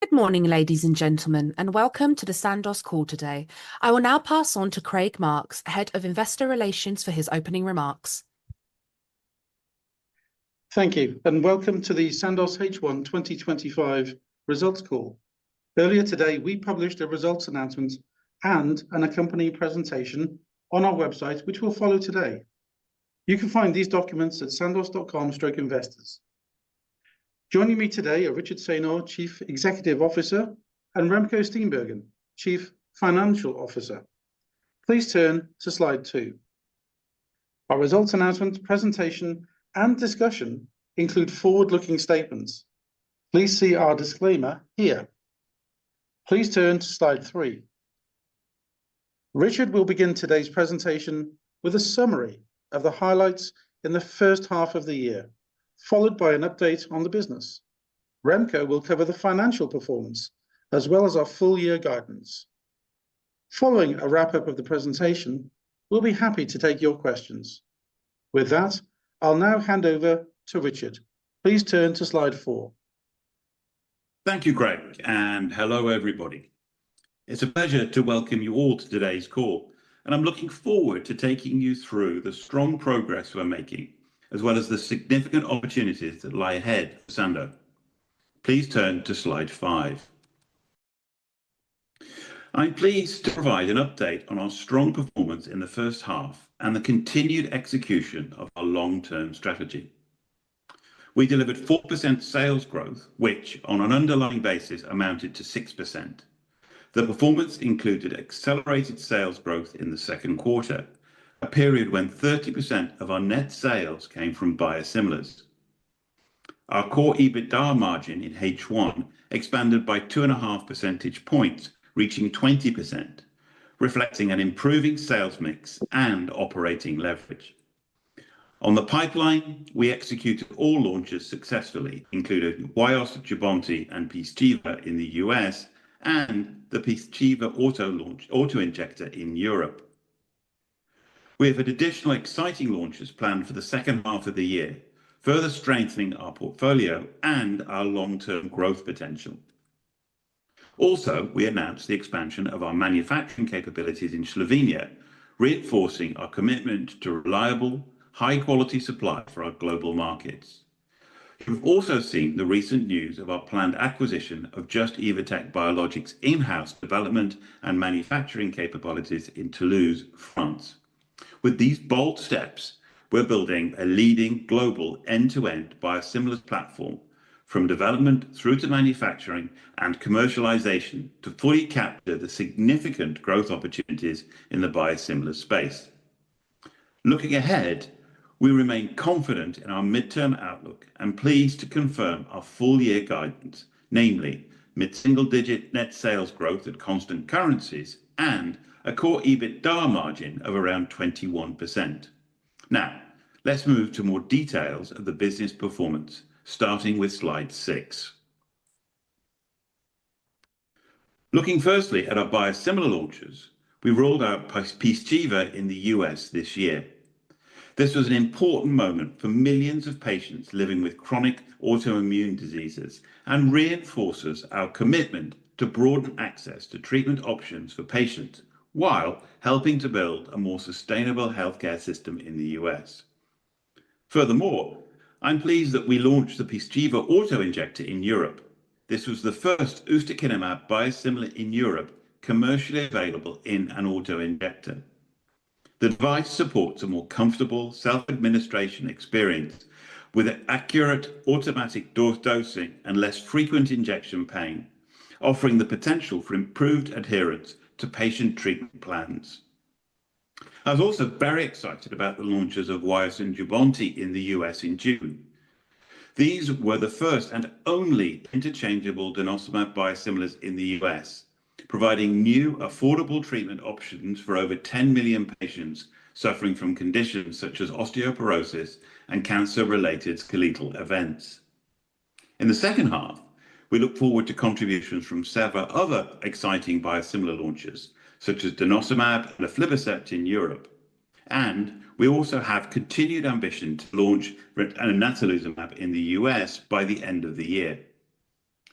Good morning, ladies and gentlemen, and welcome to the Sandoz call today. I will now pass on to Craig Marks, Head of Investor Relations, for his opening remarks. Thank you, and welcome to the Sandoz H1 2025 results call. Earlier today, we published a results announcement and an accompanying presentation on our website, which will follow today. You can find these documents at sandoz.com/investors. Joining me today are Richard Saynor, Chief Executive Officer, and Remco Steenbergen, Chief Financial Officer. Please turn to slide 2. Our results announcement, presentation, and discussion include forward-looking statements. Please see our disclaimer here. Please turn to slide 3. Richard will begin today's presentation with a summary of the highlights in the first half of the year, followed by an update on the business. Remco will cover the financial performance as well as our full-year guidance. Following a wrap-up of the presentation, we'll be happy to take your questions. With that, I'll now hand over to Richard. Please turn to slide 4. Thank you, Craig, and hello, everybody. It's a pleasure to welcome you all to today's call, and I'm looking forward to taking you through the strong progress we're making, as well as the significant opportunities that lie ahead for Sandoz. Please turn to slide 5. I'm pleased to provide an update on our strong performance in the first half and the continued execution of our long-term strategy. We delivered 4% sales growth, which on an underlying basis amounted to 6%. The performance included accelerated sales growth in the second quarter, a period when 30% of our net sales came from biosimilars. Our core EBITDA margin in H1 expanded by 2.5 percentage points, reaching 20%, reflecting an improving sales mix and operating leverage. On the pipeline, we executed all launches successfully, including Wyost, Jubbonti, and Pyzchiva in the US, and the Pyzchiva auto-injector in Europe. We have additional exciting launches planned for the second half of the year, further strengthening our portfolio and our long-term growth potential. Also, we announced the expansion of our manufacturing capabilities in Slovenia, reinforcing our commitment to reliable, high-quality supply for our global markets. You've also seen the recent news of our planned acquisition of Just – Evotec Biologics' in-house development and manufacturing capabilities in Toulouse, France. With these bold steps, we're building a leading global end-to-end biosimilars platform, from development through to manufacturing and commercialization, to fully capture the significant growth opportunities in the biosimilar space. Looking ahead, we remain confident in our midterm outlook and pleased to confirm our full-year guidance, namely mid-single-digit net sales growth at constant currencies and a core EBITDA margin of around 21%. Now, let's move to more details of the business performance, starting with slide 6. Looking firstly at our biosimilar launches, we rolled out Pyzchiva in the US this year. This was an important moment for millions of patients living with chronic autoimmune diseases and reinforces our commitment to broaden access to treatment options for patients while helping to build a more sustainable healthcare system in the US. Furthermore, I'm pleased that we launched the Pyzchiva auto-injector in Europe. This was the first ustekinumab biosimilar in Europe commercially available in an auto-injector. The device supports a more comfortable self-administration experience with accurate automatic dosing and less frequent injection pain, offering the potential for improved adherence to patient treatment plans. I was also very excited about the launches of Wyost and Jubbonti in the US in June. These were the first and only interchangeable denosumab biosimilars in the US, providing new affordable treatment options for over 10 million patients suffering from conditions such as osteoporosis and cancer-related skeletal events. In the second half, we look forward to contributions from several other exciting biosimilar launches, such as denosumab and aflibercept in Europe. And we also have continued ambition to launch natalizumab in the US by the end of the year.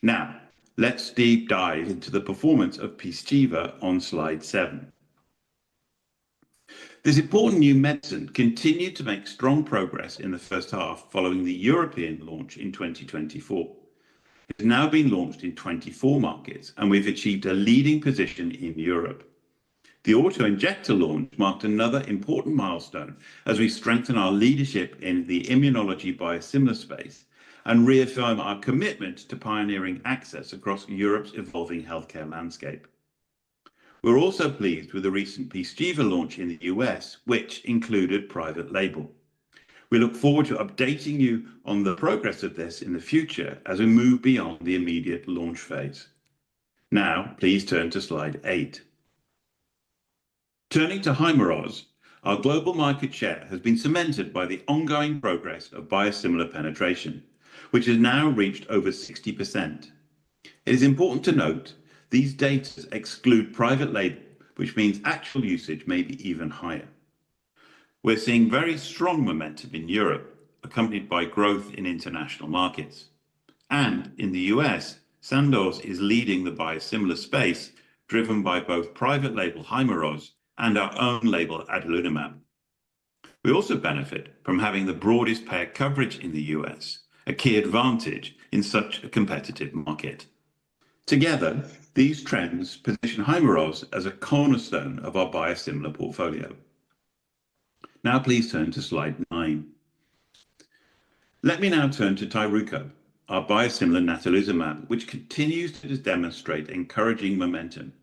Now, Let's deep dive into the performance of Pyzchiva on slide 7. This important new medicine continued to make strong progress in the first half following the European launch in 2024. It has now been launched in 24 markets, and we've achieved a leading position in Europe. The auto-injector launch marked another important milestone as we strengthen our leadership in the immunology biosimilar space and reaffirm our commitment to pioneering access across Europe's evolving healthcare landscape. We're also pleased with the recent Pyzchiva launch in the US, which included private label. We look forward to updating you on the progress of this in the future as we move beyond the immediate launch phase. Now, please turn to slide 8. Turning to Hyrimoz, our global market share has been cemented by the ongoing progress of biosimilar penetration, which has now reached over 60%. It is important to note these data exclude private label, which means actual usage may be even higher. We're seeing very strong momentum in Europe, accompanied by growth in international markets. And in the US, Sandoz is leading the biosimilar space, driven by both private label Hyrimoz and our own label adalimumab. We also benefit from having the broadest payer coverage in the US, a key advantage in such a competitive market. Together, these trends position Hyrimoz as a cornerstone of our biosimilar portfolio. Now please turn to slide 9. Let me now turn to Tyruko, our biosimilar natalizumab, which continues to demonstrate encouraging momentum.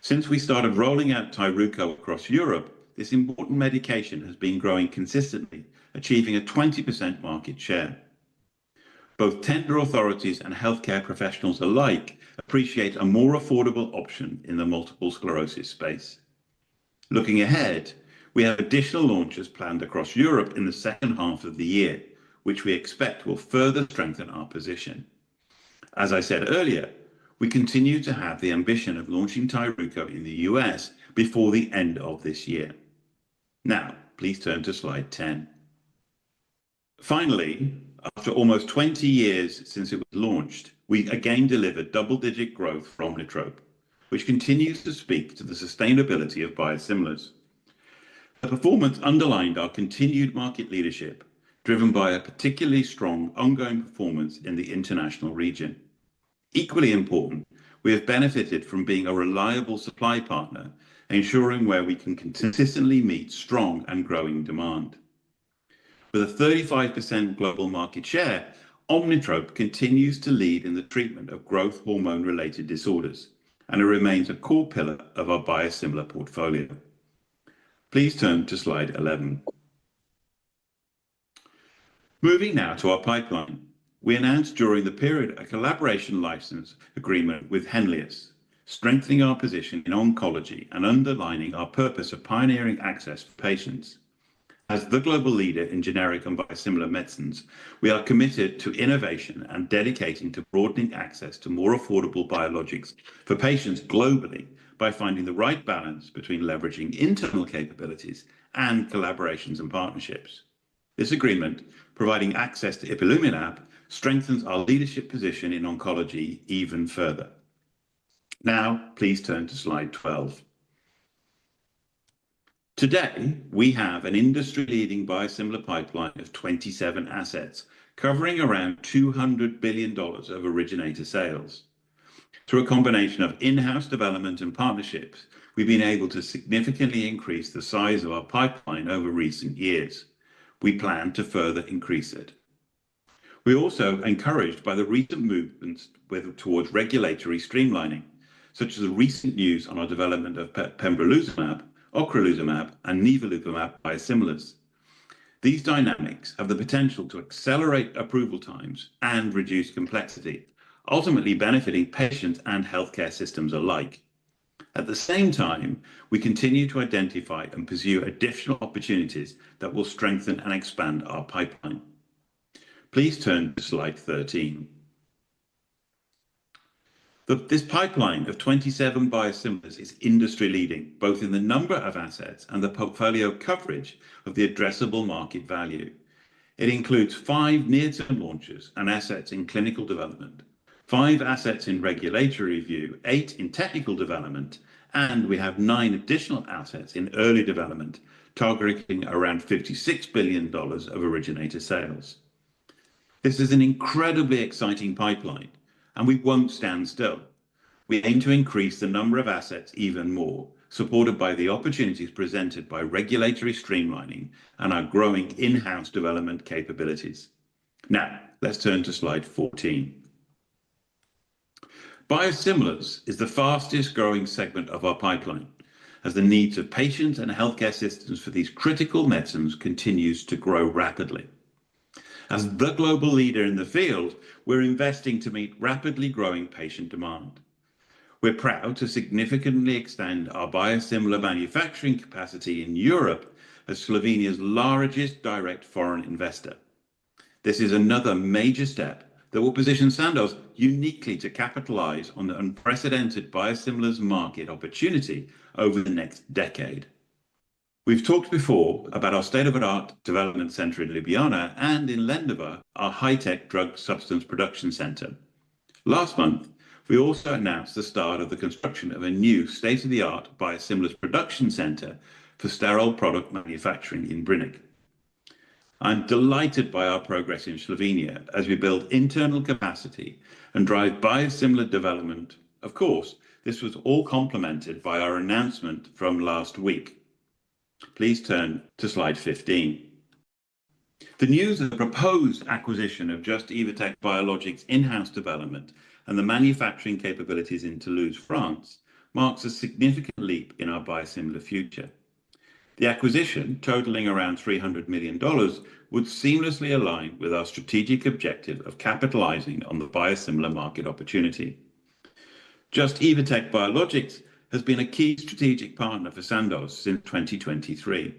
Since we started rolling out Tyruko across Europe, this important medication has been growing consistently, achieving a 20% market share. Both tender authorities and healthcare professionals alike appreciate a more affordable option in the multiple sclerosis space. Looking ahead, we have additional launches planned across Europe in the second half of the year, which we expect will further strengthen our position. As I said earlier, we continue to have the ambition of launching Tyruko in the US before the end of this year. Now, please turn to slide 10. Finally, after almost 20 years since it was launched, we again delivered double-digit growth for Omnitrope, which continues to speak to the sustainability of biosimilars. The performance underlined our continued market leadership, driven by a particularly strong ongoing performance in the international region. Equally important, we have benefited from being a reliable supply partner, ensuring where we can consistently meet strong and growing demand. With a 35% global market share, Omnitrope continues to lead in the treatment of growth hormone-related disorders, and it remains a core pillar of our biosimilar portfolio. Please turn to slide 11. Moving now to our pipeline. We announced during the period a collaboration license agreement with Henlius, strengthening our position in oncology and underlining our purpose of pioneering access for patients. As the global leader in generic and biosimilar medicines, we are committed to innovation and dedicating to broadening access to more affordable biologics for patients globally by finding the right balance between leveraging internal capabilities and collaborations and partnerships. This agreement, providing access to ipilimumab, strengthens our leadership position in oncology even further. Now, please turn to slide 12. Today, we have an industry-leading biosimilar pipeline of 27 assets, covering around $200 billion of originator sales. Through a combination of in-house development and partnerships, we've been able to significantly increase the size of our pipeline over recent years. We plan to further increase it. We're also encouraged by the recent movements towards regulatory streamlining, such as the recent news on our development of pembrolizumab, ocrelizumab, and nivolumab biosimilars. These dynamics have the potential to accelerate approval times and reduce complexity, ultimately benefiting patients and healthcare systems alike. At the same time, we continue to identify and pursue additional opportunities that will strengthen and expand our pipeline. Please turn to slide 13. This pipeline of 27 biosimilars is industry-leading, both in the number of assets and the portfolio coverage of the addressable market value. It includes 5 near-term launches and assets in clinical development, 5 assets in regulatory review, 8 in technical development, and we have 9 additional assets in early development, targeting around $56 billion of originator sales. This is an incredibly exciting pipeline, and we won't stand still. We aim to increase the number of assets even more, supported by the opportunities presented by regulatory streamlining and our growing in-house development capabilities. Now, let's turn to slide 14. Biosimilars is the fastest growing segment of our pipeline, as the needs of patients and healthcare systems for these critical medicines continues to grow rapidly. As the global leader in the field, we're investing to meet rapidly growing patient demand. We're proud to significantly extend our biosimilar manufacturing capacity in Europe as Slovenia's largest direct foreign investor. This is another major step that will position Sandoz uniquely to capitalize on the unprecedented biosimilars market opportunity over the next decade. We've talked before about our state-of-the-art development center in Ljubljana and in Lendava, our high-tech drug substance production center. Last month, we also announced the start of the construction of a new state-of-the-art biosimilars production center for sterile product manufacturing in Brnik. I'm delighted by our progress in Slovenia as we build internal capacity and drive biosimilar development. Of course, this was all complemented by our announcement from last week. Please turn to slide 15. The news of the proposed acquisition of Just – Evotec Biologics in-house development and the manufacturing capabilities in Toulouse, France, marks a significant leap in our biosimilar future. The acquisition, totaling around $300 million, would seamlessly align with our strategic objective of capitalizing on the biosimilar market opportunity. Just – Evotec Biologics has been a key strategic partner for Sandoz since 2023.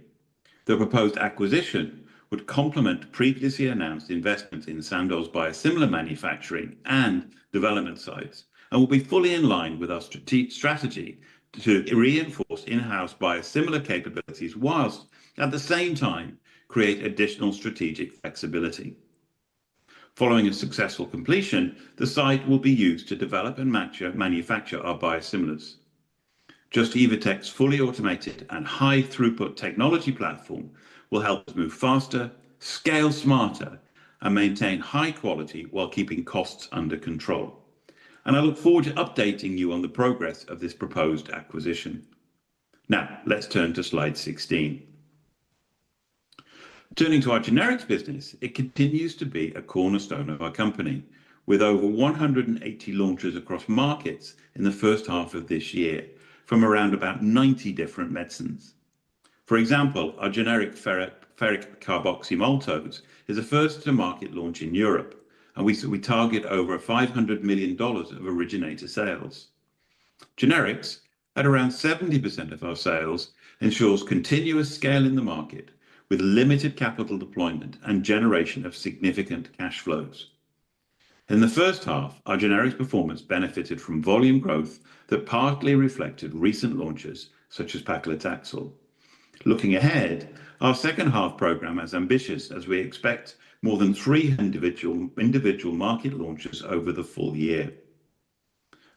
The proposed acquisition would complement previously announced investments in Sandoz biosimilar manufacturing and development sites, and will be fully in line with our strategy to reinforce in-house biosimilar capabilities whilst at the same time create additional strategic flexibility. Following a successful completion, the site will be used to develop and manufacture our biosimilars. Just – Evotec's fully automated and high throughput technology platform will help us move faster, scale smarter, and maintain high quality while keeping costs under control. And I look forward to updating you on the progress of this proposed acquisition. Now, let's turn to slide 16. Turning to our generics business, it continues to be a cornerstone of our company, with over 180 launches across markets in the first half of this year, from around about 90 different medicines. For example, our generic ferric carboxymaltose is a first-to-market launch in Europe, and we target over $500 million of originator sales. Generics, at around 70% of our sales, ensures continuous scale in the market with limited capital deployment and generation of significant cash flows. In the first half, our generics performance benefited from volume growth that partly reflected recent launches, such as paclitaxel. Looking ahead, our second half program is ambitious as we expect more than 3 individual market launches over the full year.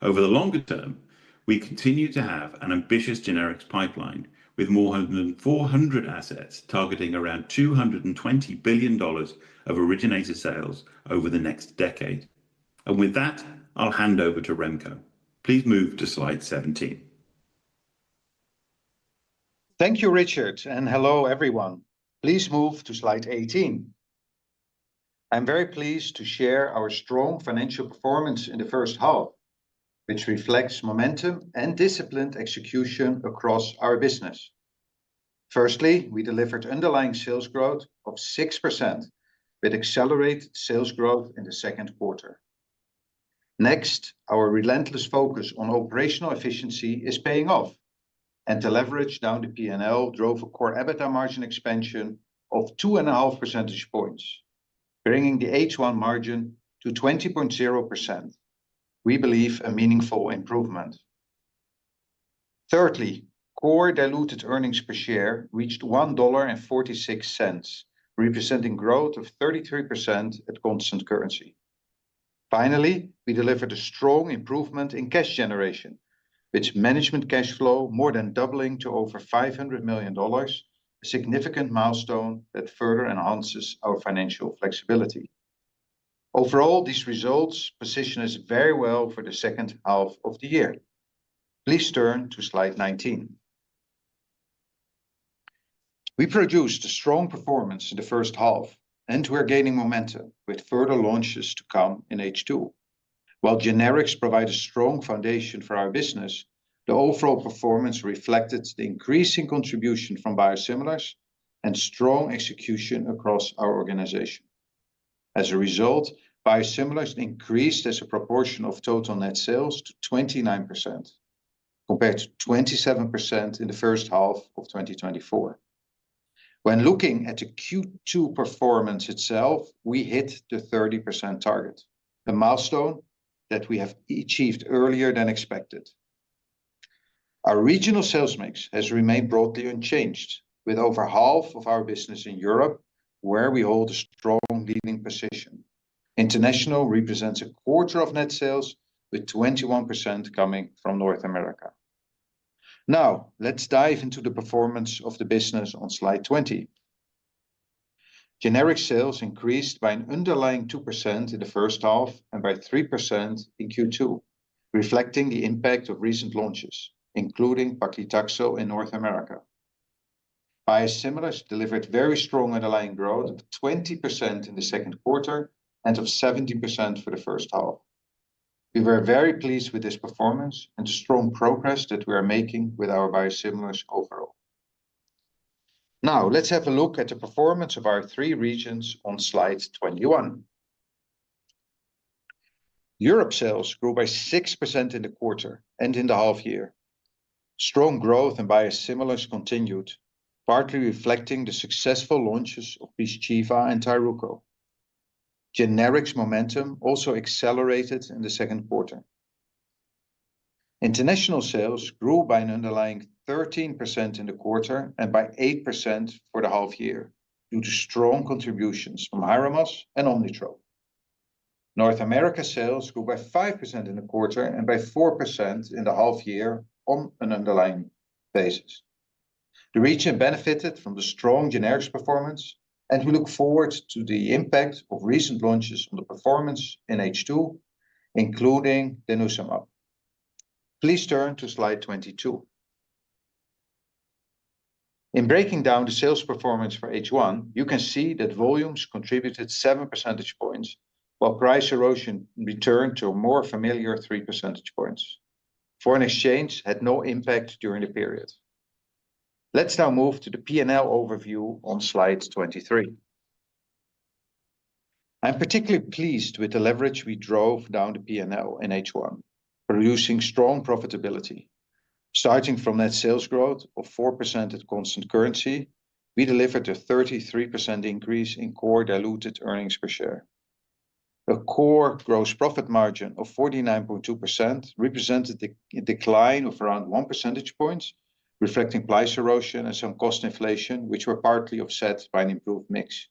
Over the longer term, we continue to have an ambitious generics pipeline with more than 400 assets targeting around $220 billion of originator sales over the next decade. And with that, I'll hand over to Remco. Please move to slide 17. Thank you, Richard, and hello, everyone. Please move to slide 18. I'm very pleased to share our strong financial performance in the first half, which reflects momentum and disciplined execution across our business. Firstly, we delivered underlying sales growth of 6%, with accelerated sales growth in the second quarter. Next, our relentless focus on operational efficiency is paying off, and the leverage down the P&L drove a core EBITDA margin expansion of 2.5 percentage points, bringing the H1 margin to 20.0%. We believe a meaningful improvement. Thirdly, core diluted earnings per share reached $1.46, representing growth of 33% at constant currency. Finally, we delivered a strong improvement in cash generation, with management cash flow more than doubling to over $500 million, a significant milestone that further enhances our financial flexibility. Overall, these results position us very well for the second half of the year. Please turn to slide 19. We produced a strong performance in the first half, and we're gaining momentum with further launches to come in H2. While generics provide a strong foundation for our business, the overall performance reflected the increasing contribution from biosimilars and strong execution across our organization. As a result, biosimilars increased as a proportion of total net sales to 29%, compared to 27% in the first half of 2024. When looking at the Q2 performance itself, we hit the 30% target, a milestone that we have achieved earlier than expected. Our regional sales mix has remained broadly unchanged, with over half of our business in Europe, where we hold a strong leading position. International represents a quarter of net sales, with 21% coming from North America. Now, let's dive into the performance of the business on slide 20. Generic sales increased by an underlying 2% in the first half and by 3% in Q2, reflecting the impact of recent launches, including paclitaxel in North America. Biosimilars delivered very strong underlying growth of 20% in the second quarter and of 17% for the first half. We were very pleased with this performance and the strong progress that we are making with our biosimilars overall. Now, let's have a look at the performance of our three regions on slide 21. Europe sales grew by 6% in the quarter and in the half year. Strong growth in biosimilars continued, partly reflecting the successful launches of Pyzchiva and Tyruko. Generics momentum also accelerated in the second quarter. International sales grew by an underlying 13% in the quarter and by 8% for the half year, due to strong contributions from Hyrimoz and Omnitrope. North America sales grew by 5% in the quarter and by 4% in the half year on an underlying basis. The region benefited from the strong generics performance, and we look forward to the impact of recent launches on the performance in H2, including denosumab. Please turn to slide 22. In breaking down the sales performance for H1, you can see that volumes contributed 7 percentage points, while price erosion returned to a more familiar 3 percentage points. Foreign exchange had no impact during the period. Let's now move to the P&L overview on slide 23. I'm particularly pleased with the leverage we drove down the P&L in H1, producing strong profitability. Starting from net sales growth of 4% at constant currency, we delivered a 33% increase in core diluted earnings per share. A core gross profit margin of 49.2% represented a decline of around 1 percentage point, reflecting price erosion and some cost inflation, which were partly offset by an improved mix.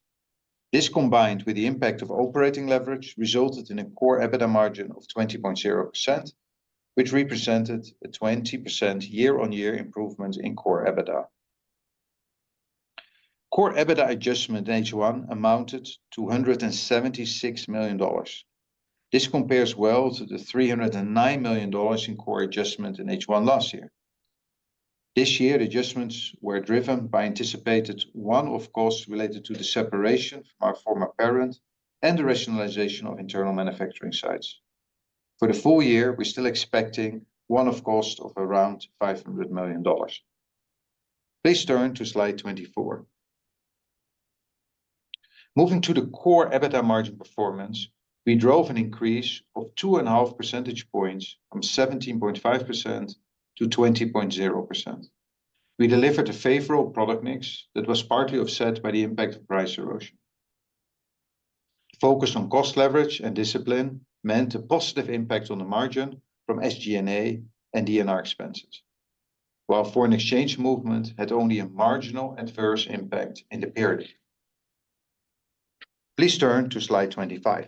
This, combined with the impact of operating leverage, resulted in a core EBITDA margin of 20.0%, which represented a 20% year-on-year improvement in core EBITDA. Core EBITDA adjustment in H1 amounted to $176 million. This compares well to the $309 million in core adjustment in H1 last year. This year, the adjustments were driven by anticipated one-off costs related to the separation from our former parent and the rationalization of internal manufacturing sites. For the full year, we're still expecting one-off cost of around $500 million. Please turn to slide 24. Moving to the core EBITDA margin performance, we drove an increase of 2.5 percentage points from 17.5% to 20.0%. We delivered a favorable product mix that was partly offset by the impact of price erosion. Focus on cost leverage and discipline meant a positive impact on the margin from SG&A and D&R expenses, while foreign exchange movement had only a marginal adverse impact in the period. Please turn to slide 25.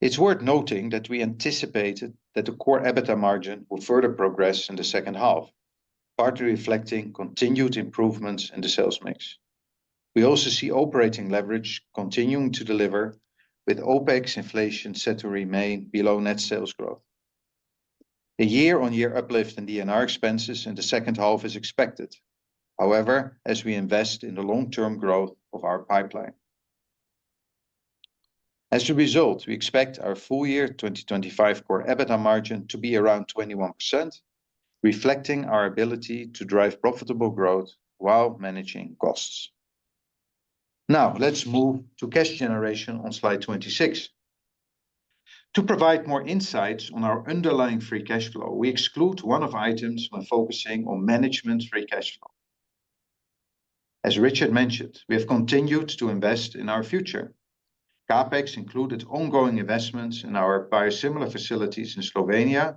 It's worth noting that we anticipated that the core EBITDA margin will further progress in the second half, partly reflecting continued improvements in the sales mix. We also see operating leverage continuing to deliver, with OpEx inflation set to remain below net sales growth. A year-on-year uplift in D&R expenses in the second half is expected, however, as we invest in the long-term growth of our pipeline. As a result, we expect our full year 2025 core EBITDA margin to be around 21%, reflecting our ability to drive profitable growth while managing costs. Now, let's move to cash generation on slide 26. To provide more insights on our underlying free cash flow, we exclude one-off items when focusing on management free cash flow. As Richard mentioned, we have continued to invest in our future. CapEx included ongoing investments in our biosimilar facilities in Slovenia,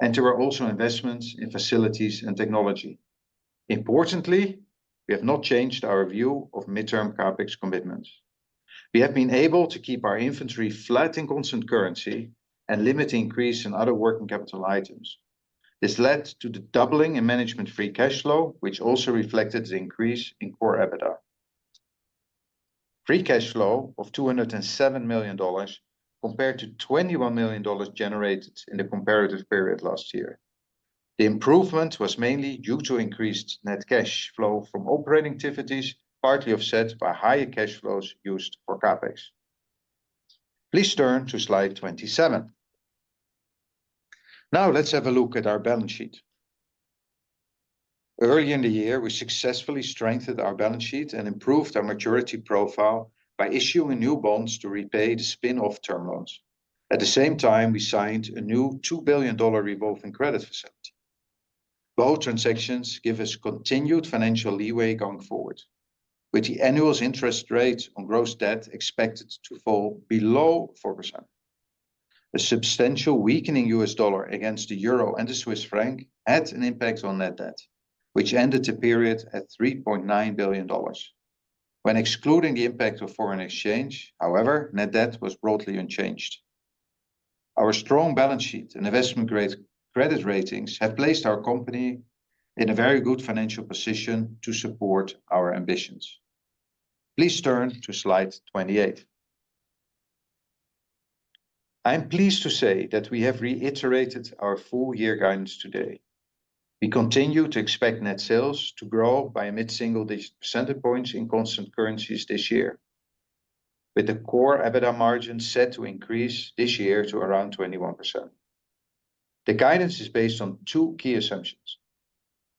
and there were also investments in facilities and technology. Importantly, we have not changed our view of midterm CapEx commitments. We have been able to keep our inventory flat in constant currency and limit the increase in other working capital items. This led to the doubling in management free cash flow, which also reflected the increase in core EBITDA. Free cash flow of $207 million compared to $21 million generated in the comparative period last year. The improvement was mainly due to increased net cash flow from operating activities, partly offset by higher cash flows used for CapEx. Please turn to slide 27. Now let's have a look at our balance sheet. Early in the year, we successfully strengthened our balance sheet and improved our maturity profile by issuing new bonds to repay the spin-off term loans. At the same time, we signed a new $2 billion revolving credit facility. Both transactions give us continued financial leeway going forward, with the annual interest rate on gross debt expected to fall below 4%. A substantial weakening US dollar against the euro and the Swiss franc had an impact on net debt, which ended the period at $3.9 billion. When excluding the impact of foreign exchange, however, net debt was broadly unchanged. Our strong balance sheet and investment-grade credit ratings have placed our company in a very good financial position to support our ambitions. Please turn to slide 28. I am pleased to say that we have reiterated our full year guidance today. We continue to expect net sales to grow by a mid-single-digit percentage points in constant currencies this year, with the core EBITDA margin set to increase this year to around 21%. The guidance is based on two key assumptions.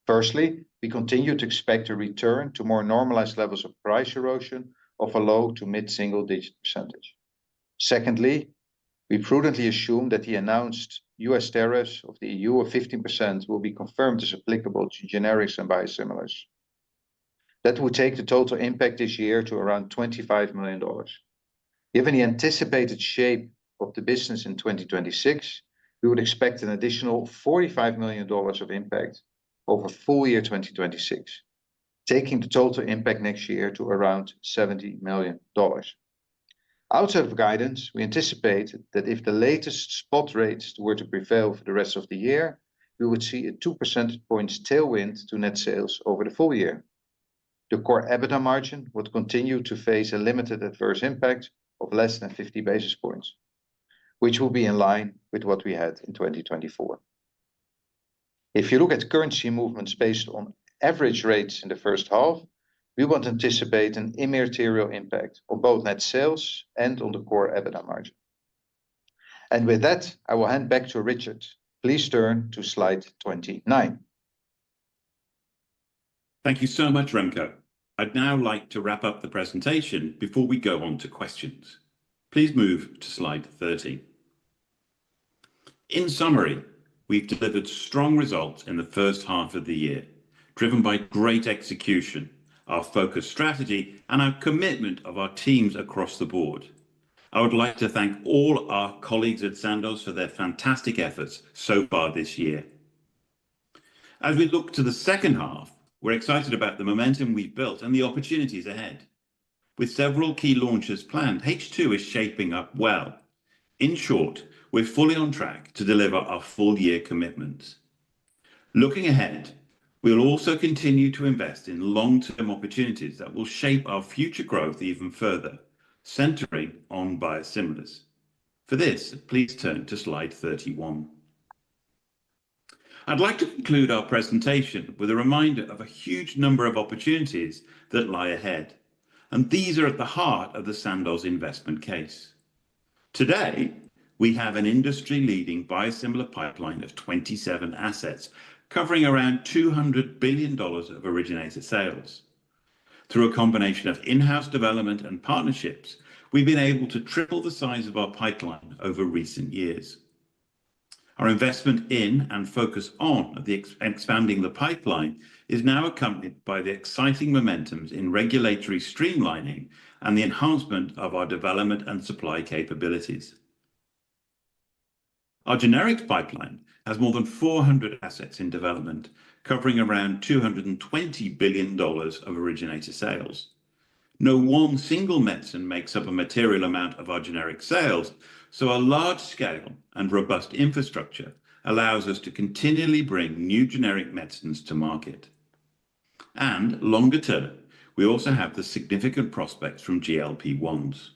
Firstly, we continue to expect a return to more normalized levels of price erosion of a low to mid-single-digit percentage. Secondly, we prudently assume that the announced US tariffs of the EU of 15% will be confirmed as applicable to generics and biosimilars. That would take the total impact this year to around $25 million. Given the anticipated shape of the business in 2026, we would expect an additional $45 million of impact over full year 2026, taking the total impact next year to around $70 million. Outside of guidance, we anticipate that if the latest spot rates were to prevail for the rest of the year, we would see a 2 percentage points tailwind to net sales over the full year. The core EBITDA margin would continue to face a limited adverse impact of less than 50 basis points, which will be in line with what we had in 2024. If you look at currency movements based on average rates in the first half, we would anticipate an immaterial impact on both net sales and on the core EBITDA margin. And with that, I will hand back to Richard. Please turn to slide 29. Thank you so much, Remco. I'd now like to wrap up the presentation before we go on to questions. Please move to slide 30. In summary, we've delivered strong results in the first half of the year, driven by great execution, our focused strategy, and our commitment of our teams across the board. I would like to thank all our colleagues at Sandoz for their fantastic efforts so far this year. As we look to the second half, we're excited about the momentum we've built and the opportunities ahead. With several key launches planned, H2 is shaping up well. In short, we're fully on track to deliver our full year commitments. Looking ahead, we'll also continue to invest in long-term opportunities that will shape our future growth even further, centering on biosimilars. For this, please turn to slide 31. I'd like to conclude our presentation with a reminder of a huge number of opportunities that lie ahead, and these are at the heart of the Sandoz investment case. Today, we have an industry-leading biosimilar pipeline of 27 assets, covering around $200 billion of originator sales. Through a combination of in-house development and partnerships, we've been able to triple the size of our pipeline over recent years. Our investment in and focus on expanding the pipeline is now accompanied by the exciting momentums in regulatory streamlining and the enhancement of our development and supply capabilities. Our generics pipeline has more than 400 assets in development, covering around $220 billion of originator sales. No one single medicine makes up a material amount of our generic sales, so a large scale and robust infrastructure allows us to continually bring new generic medicines to market. And longer term, we also have the significant prospects from GLP-1s.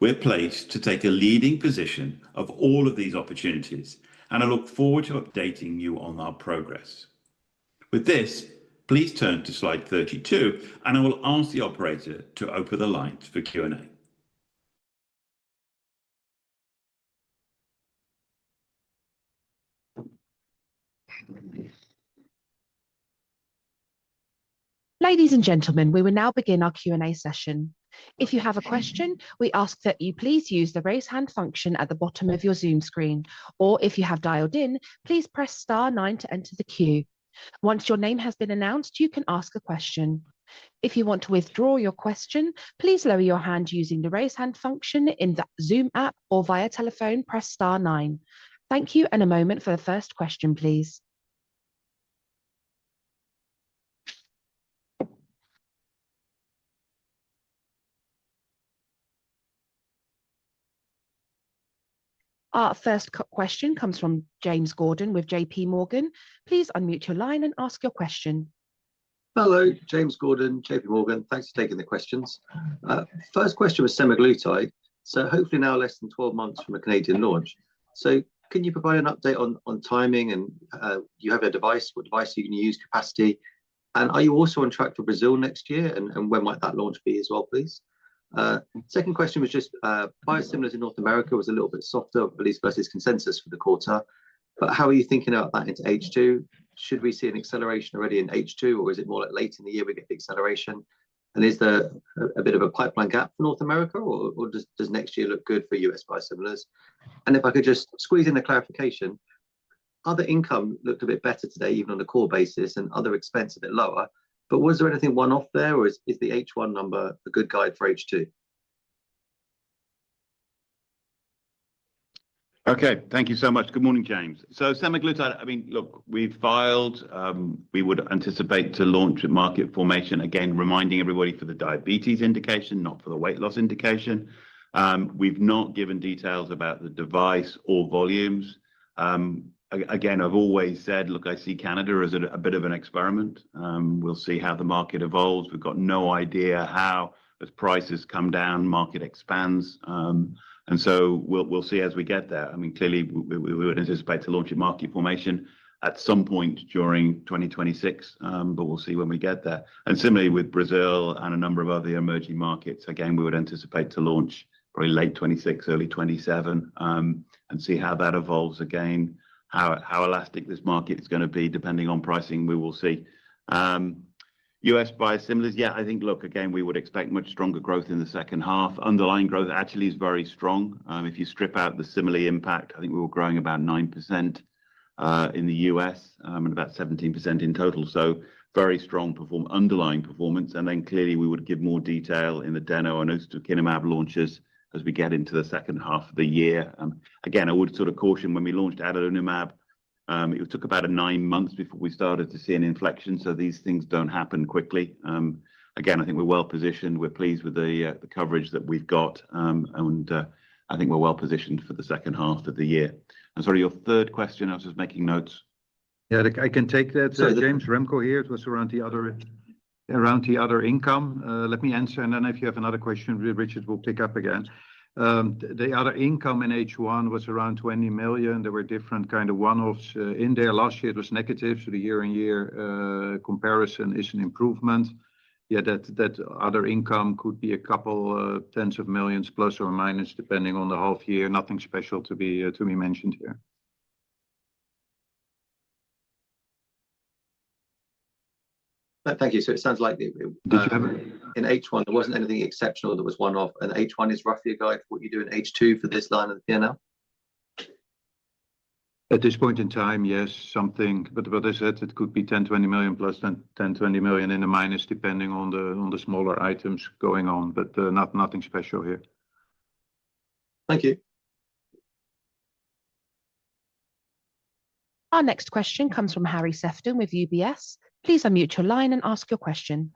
We're placed to take a leading position of all of these opportunities, and I look forward to updating you on our progress. With this, please turn to slide 32, and I will ask the operator to open the lines for Q&A. Ladies and gentlemen, we will now begin our Q&A session. If you have a question, we ask that you please use the raise hand function at the bottom of your Zoom screen, or if you have dialed in, please press *9 to enter the queue. Once your name has been announced, you can ask a question. If you want to withdraw your question, please lower your hand using the raise hand function in the Zoom app, or via telephone, press *9. Thank you, and a moment for the first question, please. Our first question comes from James Gordon with JP Morgan. Please unmute your line and ask your question. Hello, James Gordon, JP Morgan. Thanks for taking the questions. First question was semaglutide. So hopefully now less than 12 months from a Canadian launch. So can you provide an update on timing, and you have a device, what device you can use, capacity? And are you also on track for Brazil next year? And when might that launch be as well, please? Second question was just biosimilars in North America was a little bit softer, at least versus consensus for the quarter. But how are you thinking about that into H2? Should we see an acceleration already in H2, or is it more like late in the year we get the acceleration? And is there a bit of a pipeline gap for North America, or does next year look good for US biosimilars? And if I could just squeeze in a clarification, other income looked a bit better today, even on a core basis, and other expense a bit lower. But was there anything one-off there, or is the H1 number a good guide for H2? Okay, thank you so much. Good morning, James. So semaglutide, I mean, look, we've filed. We would anticipate to launch at market formation, again, reminding everybody for the diabetes indication, not for the weight loss indication. We've not given details about the device or volumes. Again, I've always said, look, I see Canada as a bit of an experiment. We'll see how the market evolves. We've got no idea how, as prices come down, market expands. And so we'll see as we get there. I mean, clearly, we would anticipate to launch at market formation at some point during 2026, but we'll see when we get there. And similarly with Brazil and a number of other emerging markets, again, we would anticipate to launch probably late 26, early 27, and see how that evolves again. How elastic this market is going to be, depending on pricing, we will see. US biosimilars, yeah, I think, look, again, we would expect much stronger growth in the second half. Underlying growth actually is very strong. If you strip out the simile impact, I think we were growing about 9% in the US and about 17% in total. So very strong underlying performance. And then clearly we would give more detail in the Deno and ustekinumab launches as we get into the second half of the year. Again, I would sort of caution when we launched adalimumab, it took about 9 months before we started to see an inflection. So these things don't happen quickly. Again, I think we're well positioned. We're pleased with the coverage that we've got, and I think we're well positioned for the second half of the year. And sorry, your third question, I was just making notes. Yeah, I can take that, Sorry, James. Remco here. It was around the other income. Let me answer, and then if you have another question, Richard will pick up again. The other income in H1 was around 20 million. There were different kind of one-offs in there. Last year it was negative, so the year-on-year comparison is an improvement. Yeah, that other income could be a couple tens of millions plus or minus, depending on the half year. Nothing special to be mentioned here. Thank you. So it sounds like in H1 there wasn't anything exceptional that was one-off, and H1 is roughly a guide for what you do in H2 for this line of the P&L? At this point in time, yes, something, but what I said, it could be 10-20 million plus 10-20 million in the minus, depending on the smaller items going on, but nothing special here. Thank you. Our next question comes from Harry Sefton with UBS. Please unmute your line and ask your question.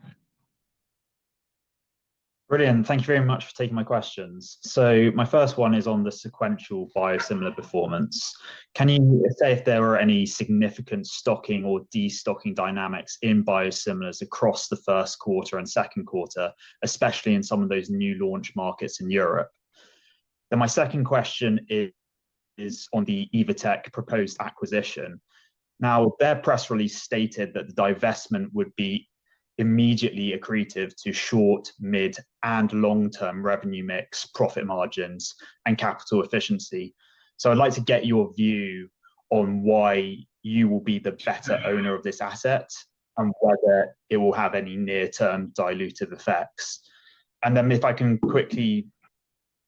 Brilliant. Thank you very much for taking my questions. So my first one is on the sequential biosimilar performance. Can you say if there were any significant stocking or destocking dynamics in biosimilars across the first quarter and second quarter, especially in some of those new launch markets in Europe? Then my second question is on the Evotec proposed acquisition. Now, their press release stated that the divestment would be immediately accretive to short, mid, and long-term revenue mix, profit margins, and capital efficiency. So I'd like to get your view on why you will be the better owner of this asset and whether it will have any near-term dilutive effects. And then if I can quickly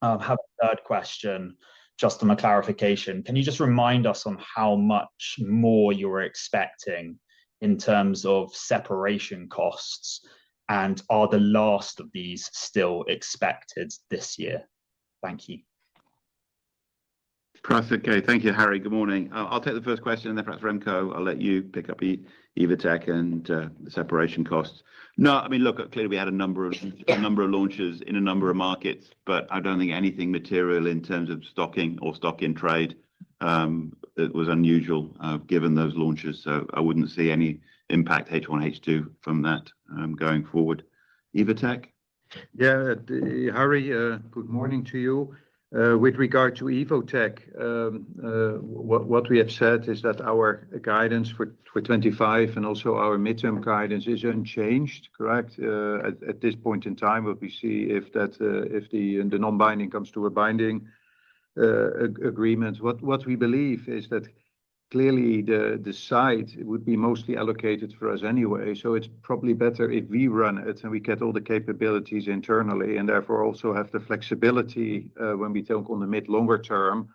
have a third question, just on a clarification, can you just remind us on how much more you're expecting in terms of separation costs, and are the last of these still expected this year? Thank you. Okay, thank you, Harry. Good morning. I'll take the first question, and then perhaps Remco, I'll let you pick up Evotec and the separation costs. No, I mean, look, clearly we had a number of launches in a number of markets, but I don't think anything material in terms of stocking or stock in trade that was unusual given those launches. So I wouldn't see any impact H1, H2 from that going forward. Evotec? Yeah, Harry, good morning to you. With regard to Evotec, what we have said is that our guidance for 25 and also our midterm guidance is unchanged, correct? At this point in time, what we see if the non-binding comes to a binding agreement, what we believe is that clearly the site would be mostly allocated for us anyway, so it's probably better if we run it and we get all the capabilities internally, and therefore also have the flexibility when we talk on the mid-longer term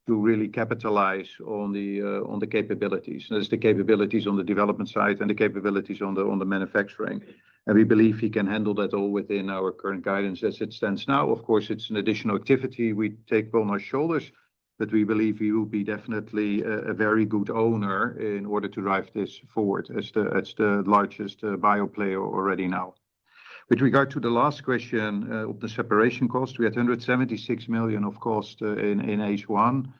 to really capitalize on the capabilities. There's the capabilities on the development side and the capabilities on the manufacturing, and we believe he can handle that all within our current guidance as it stands now. Of course, it's an additional activity we take on our shoulders, but we believe he will be definitely a very good owner in order to drive this forward as the largest bio player already now. With regard to the last question of the separation cost, we had 176 million of cost in H1.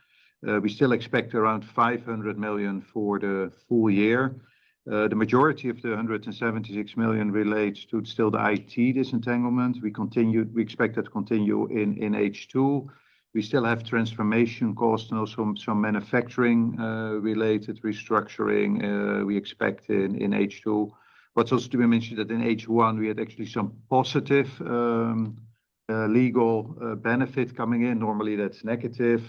We still expect around 500 million for the full year. The majority of the 176 million relates to still the IT disentanglement. We expect that to continue in H2. We still have transformation costs and also some manufacturing related restructuring we expect in H2. What's also to be mentioned that in H1 we had actually some positive legal benefit coming in. Normally that's negative.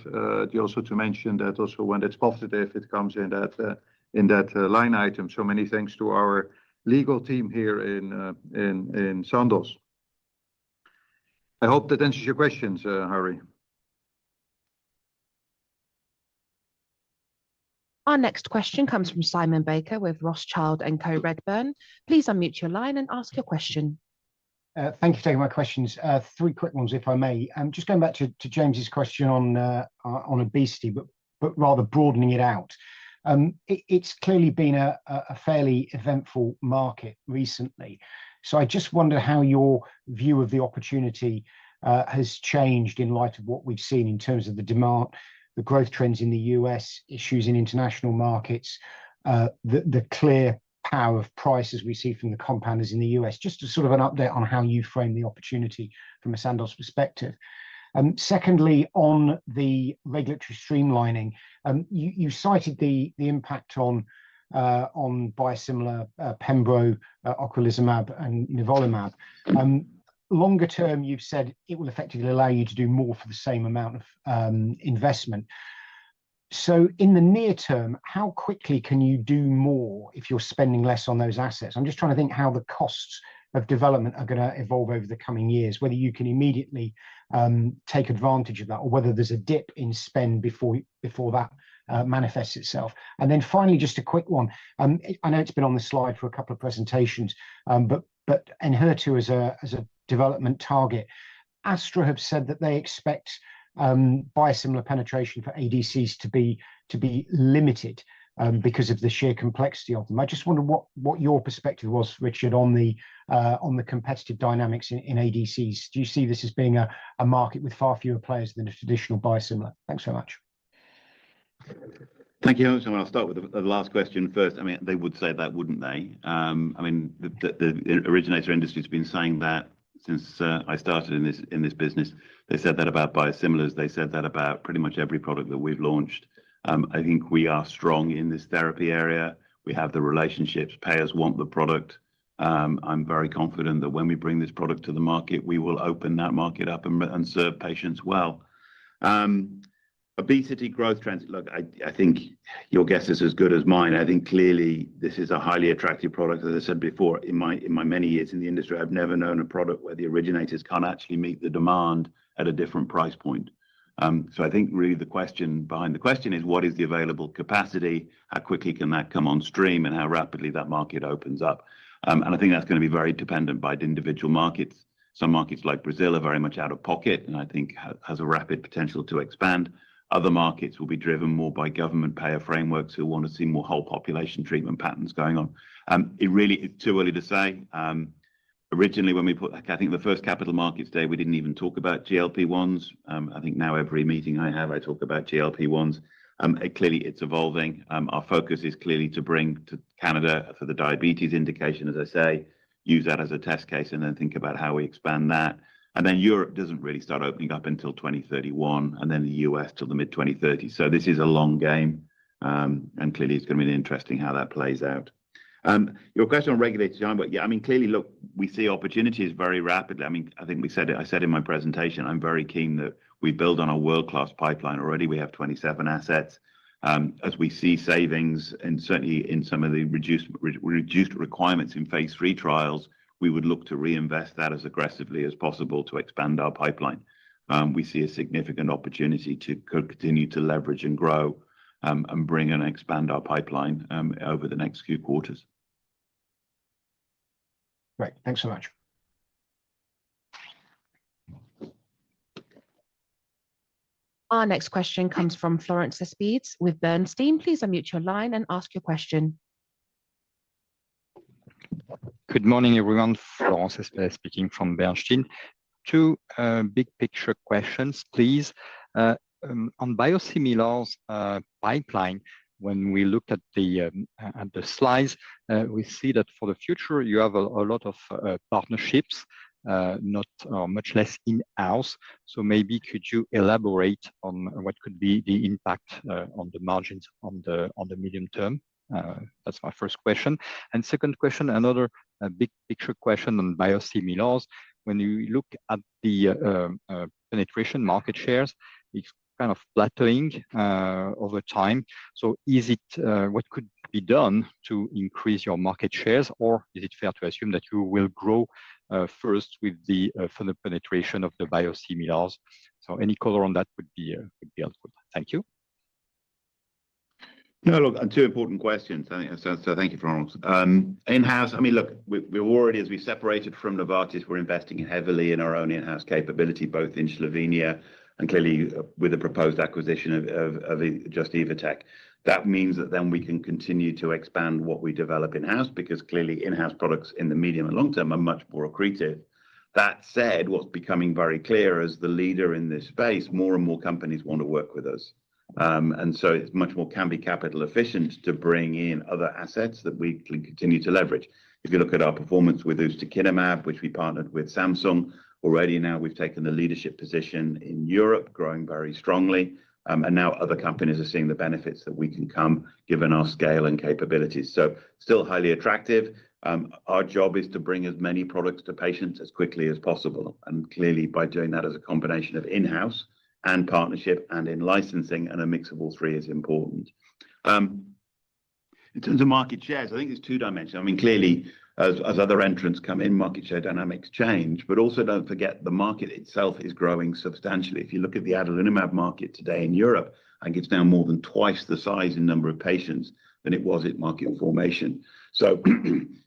Also to mention that also when it's positive, it comes in that line item. So many thanks to our legal team here in Sandoz. I hope that answers your questions, Harry. Our next question comes from Simon Baker with Rothschild & Co Redburn. Please unmute your line and ask your question. Thank you for taking my questions. Three quick ones, if I may. Just going back to James's question on obesity, but rather broadening it out. It's clearly been a fairly eventful market recently. So I just wonder how your view of the opportunity has changed in light of what we've seen in terms of the demand, the growth trends in the US, issues in international markets, the clear power of prices we see from the compounders in the US. Just a sort of an update on how you frame the opportunity from a Sandoz perspective. Secondly, on the regulatory streamlining, you cited the impact on biosimilar Pembro, ocrelizumab, and nivolumab. Longer term, you've said it will effectively allow you to do more for the same amount of investment. So in the near term, how quickly can you do more if you're spending less on those assets? I'm just trying to think how the costs of development are going to evolve over the coming years, whether you can immediately take advantage of that, or whether there's a dip in spend before that manifests itself. And then finally, just a quick one. I know it's been on the slide for a couple of presentations, but Enhertu as a development target, Astra have said that they expect biosimilar penetration for ADCs to be limited because of the sheer complexity of them. I just wonder what your perspective was, Richard, on the competitive dynamics in ADCs. Do you see this as being a market with far fewer players than a traditional biosimilar? Thanks so much. Thank you. So I'll start with the last question first. I mean, they would say that, wouldn't they? I mean, the originator industry has been saying that since I started in this business. They said that about biosimilars. They said that about pretty much every product that we've launched. I think we are strong in this therapy area. We have the relationships. Payers want the product. I'm very confident that when we bring this product to the market, we will open that market up and serve patients well. Obesity growth trends. Look, I think your guess is as good as mine. I think clearly this is a highly attractive product. As I said before, in my many years in the industry, I've never known a product where the originators can't actually meet the demand at a different price point. So I think really the question behind the question is, what is the available capacity? How quickly can that come on stream, and how rapidly that market opens up? And I think that's going to be very dependent by the individual markets. Some markets like Brazil are very much out of pocket, and I think has a rapid potential to expand. Other markets will be driven more by government payer frameworks who want to see more whole population treatment patterns going on. It's too early to say. Originally, when we I think the first Capital Markets Day, we didn't even talk about GLP-1s. I think now every meeting I have, I talk about GLP-1s. Clearly, it's evolving. Our focus is clearly to bring to Canada for the diabetes indication, as I say, use that as a test case, and then think about how we expand that. And then Europe doesn't really start opening up until 2031, and then the US till the mid-2030s. So this is a long game, and clearly it's going to be interesting how that plays out. Your question on regulatory time, but yeah, I mean, clearly, look, we see opportunities very rapidly. I mean, I think I said in my presentation, I'm very keen that we build on a world-class pipeline already. We have 27 assets. As we see savings, and certainly in some of the reduced requirements in phase 3 trials, we would look to reinvest that as aggressively as possible to expand our pipeline. We see a significant opportunity to continue to leverage and grow and bring and expand our pipeline over the next few quarters. Great. Thanks so much. Our next question comes from Florence Cespedes with Bernstein. Please unmute your line and ask your question. Good morning, everyone. Florence Cespedes speaking from Bernstein. Two big picture questions, please. On biosimilars pipeline, when we look at the slides, we see that for the future you have a lot of partnerships, not much less in-house. So maybe could you elaborate on what could be the impact on the margins on the medium term? That's my first question. And second question, another big picture question on biosimilars. When you look at the penetration market shares, it's kind of plateauing over time. So is it what could be done to increase your market shares, or is it fair to assume that you will grow first with the further penetration of the biosimilars? So any color on that would be helpful. Thank you. No, look, two important questions. So thank you, Florence. In-house, I mean, look, we're already, as we separated from Novartis, we're investing heavily in our own in-house capability, both in Slovenia and clearly with the proposed acquisition of Just Evotec. That means that then we can continue to expand what we develop in-house, because clearly in-house products in the medium and long term are much more accretive. That said, what's becoming very clear as the leader in this space, more and more companies want to work with us. And so it's much more can be capital efficient to bring in other assets that we can continue to leverage. If you look at our performance with ustekinumab, which we partnered with Samsung, already now we've taken the leadership position in Europe, growing very strongly. And now other companies are seeing the benefits that we can come given our scale and capabilities. So still highly attractive. Our job is to bring as many products to patients as quickly as possible. And clearly by doing that as a combination of in-house and partnership and in licensing, and a mix of all three is important. In terms of market shares, I think there's two dimensions. I mean, clearly, as other entrants come in, market share dynamics change, but also don't forget the market itself is growing substantially. If you look at the adalimumab market today in Europe, I think it's now more than twice the size in number of patients than it was at market formation. So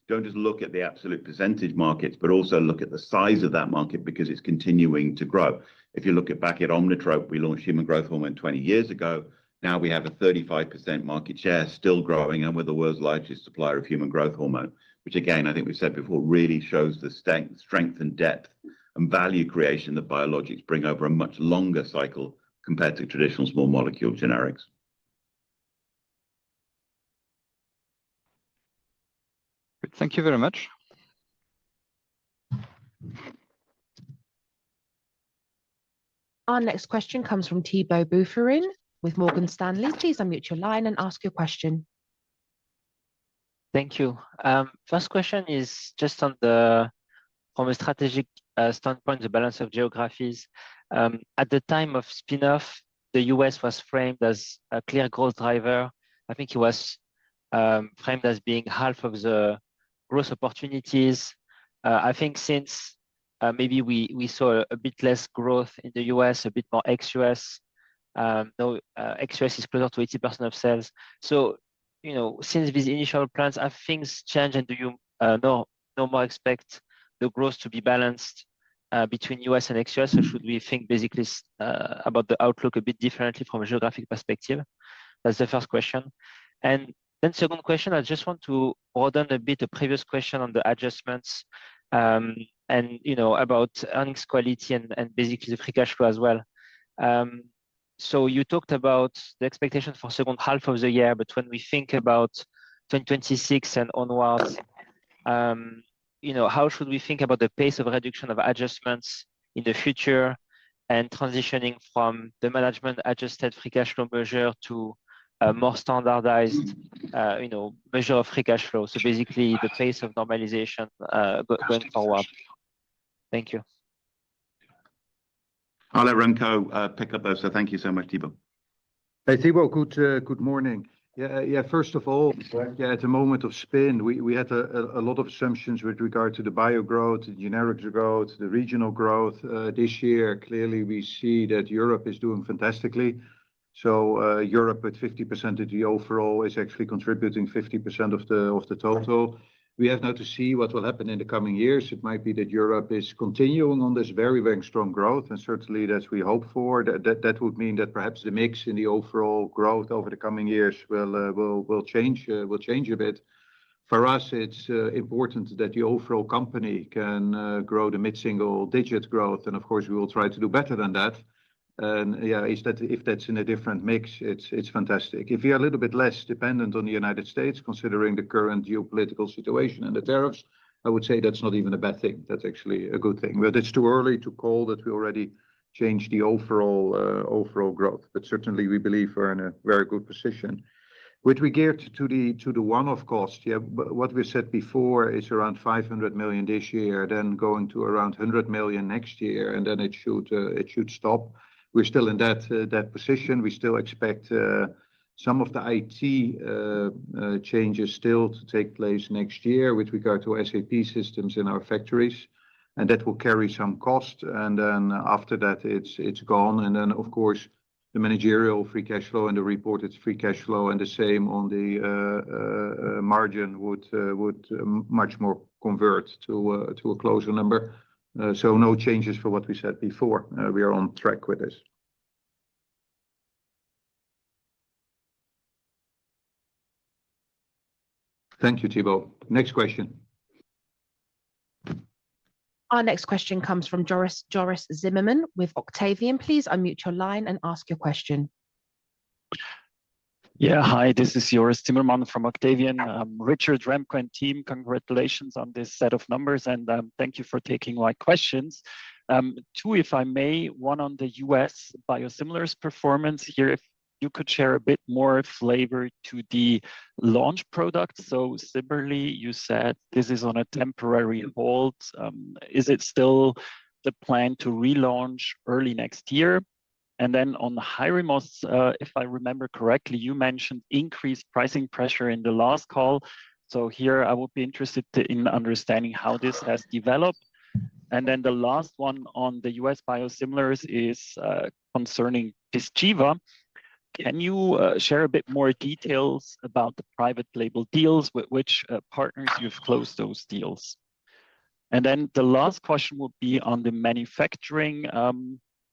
don't just look at the absolute percentage markets, but also look at the size of that market because it's continuing to grow. If you look back at Omnitrope, we launched human growth hormone 20 years ago. Now we have a 35% market share, still growing, and we're the world's largest supplier of human growth hormone, which again, I think we've said before, really shows the strength and depth and value creation that biologics bring over a much longer cycle compared to traditional small molecule generics. Thank you very much. Our next question comes from Thibault Boutherin with Morgan Stanley. Please unmute your line and ask your question. Thank you. First question is just on from a strategic standpoint, the balance of geographies. At the time of spin-off, the US was framed as a clear growth driver. I think it was framed as being half of the growth opportunities. I think since maybe we saw a bit less growth in the US, a bit more ex-US. No, ex-US is closer to 80% of sales. So, you know, since these initial plans, have things changed, and do you no more expect the growth to be balanced between US and ex-US? So should we think basically about the outlook a bit differently from a geographic perspective? That's the first question. And then second question, I just want to broaden a bit the previous question on the adjustments and, you know, about earnings quality and basically the free cash flow as well. So you talked about the expectation for second half of the year, but when we think about 2026 and onwards, you know, how should we think about the pace of reduction of adjustments in the future and transitioning from the management adjusted free cash flow measure to a more standardized, you know, measure of free cash flow? So basically the pace of normalization going forward. Thank you. I'll let Remco pick up those. So thank you so much, Thibault. Hey, Thibault, good morning. Yeah. First of all, at the moment of spin, we had a lot of assumptions with regard to the bio growth, the generics growth, the regional growth. This year, clearly, we see that Europe is doing fantastically. So Europe at 50% of the overall is actually contributing 50% of the total. We have now to see what will happen in the coming years. It might be that Europe is continuing on this very, very strong growth, and certainly that we hope for. That would mean that perhaps the mix in the overall growth over the coming years will change a bit. For us, it's important that the overall company can grow the mid-single digit growth, and of course we will try to do better than that. And yeah, if that's in a different mix, it's fantastic. If you're a little bit less dependent on the United States, considering the current geopolitical situation and the tariffs, I would say that's not even a bad thing. That's actually a good thing. But it's too early to call that we already changed the overall growth. But certainly we believe we're in a very good position. With regard to the one-off cost, yeah, what we said before is around 500 million this year, then going to around 100 million next year, and then it should stop. We're still in that position. We still expect some of the IT changes still to take place next year with regard to SAP systems in our factories, and that will carry some cost. And then after that, it's gone. And then of course, the managerial free cash flow and the reported free cash flow, and the same on the margin would much more convert to a closer number. So no changes for what we said before. We are on track with this. Thank you, Thibault. Next question. Our next question comes from Joris Zimmerman with Octavian. Please unmute your line and ask your question. Yeah, hi, this is Joris Zimmerman from Octavian. Richard, Remco, and team, congratulations on this set of numbers, and thank you for taking my questions. Two, if I may, one on the US biosimilars performance here, if you could share a bit more flavor to the launch product. So similarly, you said this is on a temporary hold. Is it still the plan to relaunch early next year? And then on Hyrimoz, if I remember correctly, you mentioned increased pricing pressure in the last call. So here I would be interested in understanding how this has developed. And then the last one on the US biosimilars is concerning Pyzchiva. Can you share a bit more details about the private label deals, with which partners you've closed those deals? And then the last question would be on the manufacturing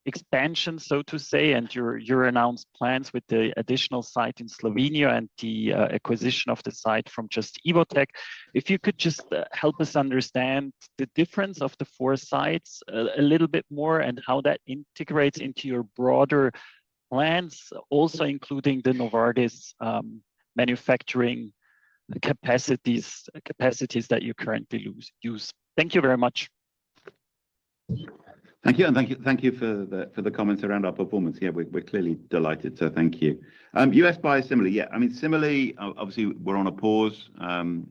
expansion, so to say, and your announced plans with the additional site in Slovenia and the acquisition of the site from Just Evotec. If you could just help us understand the difference of the 4 sites a little bit more and how that integrates into your broader plans, also including the Novartis manufacturing capacities that you currently use. Thank you very much. Thank you, and thank you for the comments around our performance. Yeah, we're clearly delighted, so thank you. US biosimilar, yeah, I mean, similarly, obviously we're on a pause.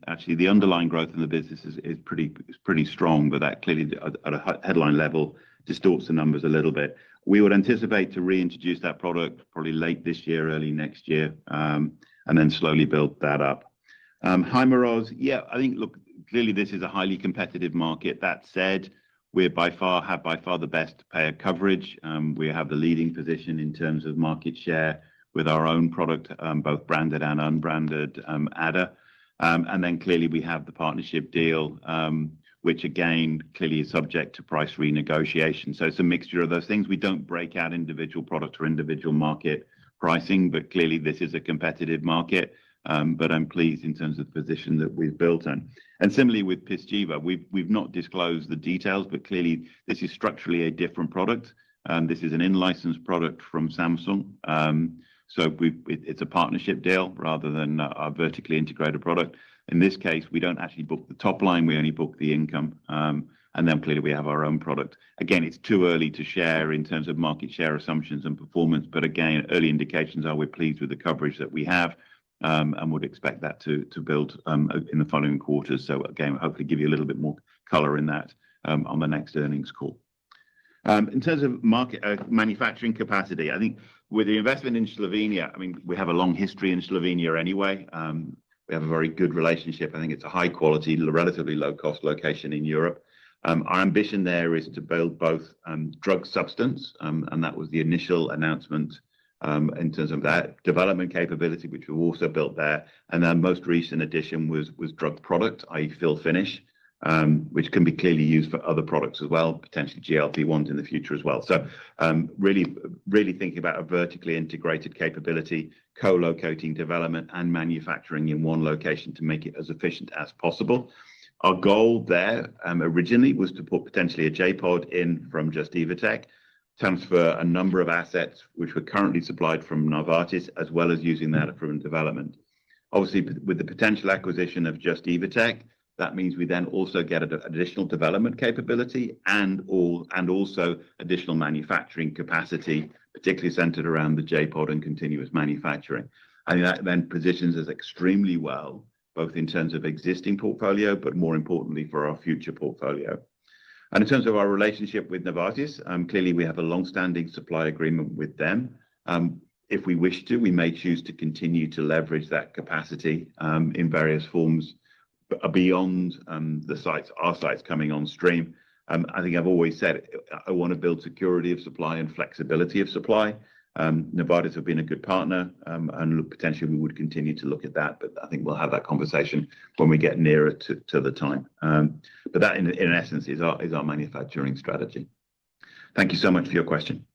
Actually, the underlying growth in the business is pretty strong, but that clearly at a headline level distorts the numbers a little bit. We would anticipate to reintroduce that product probably late this year, early next year, and then slowly build that up. Hyrimoz, yeah, I think, look, clearly this is a highly competitive market. That said, we have by far the best payer coverage. We have the leading position in terms of market share with our own product, both branded and unbranded ADA. And then clearly we have the partnership deal, which again, clearly is subject to price renegotiation. So it's a mixture of those things. We don't break out individual product or individual market pricing, but clearly this is a competitive market. But I'm pleased in terms of the position that we've built on. And similarly with Pyzchiva, we've not disclosed the details, but clearly this is structurally a different product. This is an in-licensed product from Samsung. So it's a partnership deal rather than a vertically integrated product. In this case, we don't actually book the top line, we only book the income. And then clearly we have our own product. Again, it's too early to share in terms of market share assumptions and performance, but again, early indications are we're pleased with the coverage that we have. And would expect that to build in the following quarters. So again, hopefully give you a little bit more color in that on the next earnings call. In terms of manufacturing capacity, I think with the investment in Slovenia, I mean, we have a long history in Slovenia anyway. We have a very good relationship. I think it's a high quality, relatively low cost location in Europe. Our ambition there is to build both drug substance, and that was the initial announcement in terms of that development capability, which we've also built there. And then most recent addition was drug product, i.e. fill finish, which can be clearly used for other products as well, potentially GLP-1s in the future as well. So really thinking about a vertically integrated capability, co-locating development and manufacturing in one location to make it as efficient as possible. Our goal there originally was to put potentially a J-pod in from Just Evotec, transfer a number of assets which were currently supplied from Novartis, as well as using that from development. Obviously, with the potential acquisition of Just Evotec, that means we then also get an additional development capability and also additional manufacturing capacity, particularly centered around the J-pod and continuous manufacturing. And that then positions us extremely well, both in terms of existing portfolio, but more importantly for our future portfolio. And in terms of our relationship with Novartis, clearly we have a long-standing supply agreement with them. If we wish to, we may choose to continue to leverage that capacity in various forms beyond our sites coming on stream. I think I've always said I want to build security of supply and flexibility of supply. Novartis have been a good partner, and potentially we would continue to look at that, but I think we'll have that conversation when we get nearer to the time. But that, in essence, is our manufacturing strategy. Thank you so much for your question.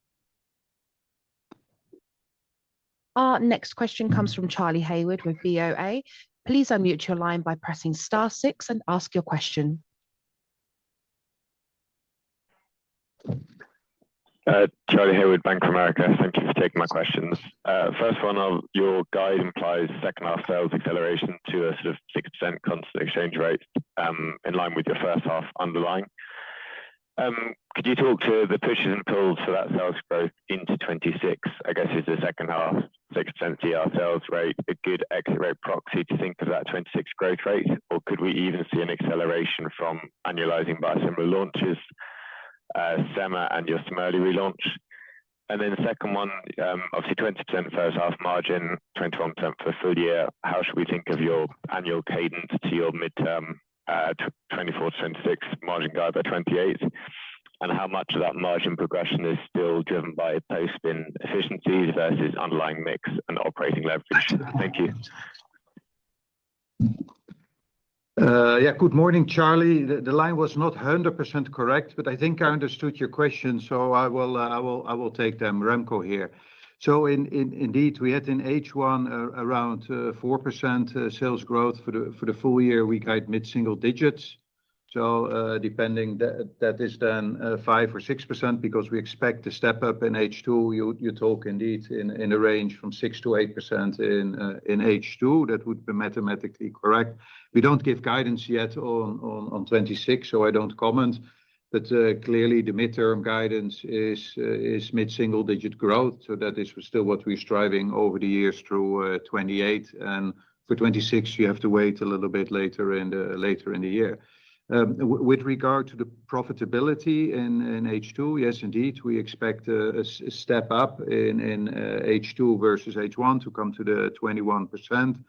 Our next question comes from Charlie Hayward with BOA. Please unmute your line by pressing *6 and ask your question. Charlie Hayward, Bank of America. Thank you for taking my questions. First one, your guide implies second half sales acceleration to a sort of 6% constant exchange rate, in line with your first half underlying. Could you talk to the pushes and pulls for that sales growth into 26? I guess is the second half 6% CR sales rate a good exit rate proxy to think of that 26 growth rate, or could we even see an acceleration from annualizing biosimilar launches, SEMA and your Smurley relaunch? And then the second one, obviously 20% first half margin, 21% for the full year. How should we think of your annual cadence to your midterm 24 to 26 margin guide by 28? And how much of that margin progression is still driven by post-spin efficiencies versus underlying mix and operating leverage? Thank you. Yeah, good morning, Charlie. The line was not 100% correct, but I think I understood your question, so I will take them. Remco here. So indeed, we had in H1 around 4% sales growth for the full year. We guide mid-single digits. So depending that is then 5 or 6% because we expect a step up in H2. You talk indeed in a range from 6 to 8% in H2. That would be mathematically correct. We don't give guidance yet on 26, so I don't comment. But clearly, the midterm guidance is mid-single digit growth. So that is still what we're striving over the years through 28. And for 26, you have to wait a little bit later in the year. With regard to the profitability in H2, yes, indeed, we expect a step up in H2 versus H1 to come to the 21%.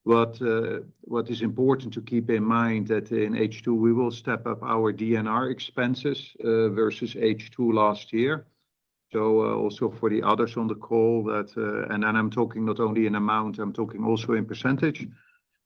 What is important to keep in mind that in H2 we will step up our DNR expenses versus H2 last year. So also for the others on the call that, and then I'm talking not only in amount, I'm talking also in percentage,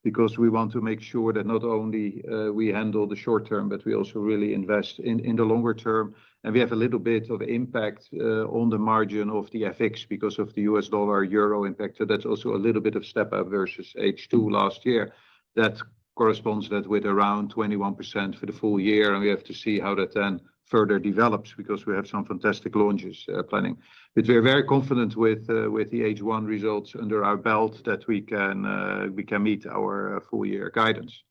because we want to make sure that not only we handle the short term, but we also really invest in the longer term. And we have a little bit of impact on the margin of the FX because of the US dollar euro impact. So that's also a little bit of step up versus H2 last year. That corresponds that with around 21% for the full year. And we have to see how that then further develops because we have some fantastic launches planning. But we're very confident with the H1 results under our belt that we can meet our full year guidance.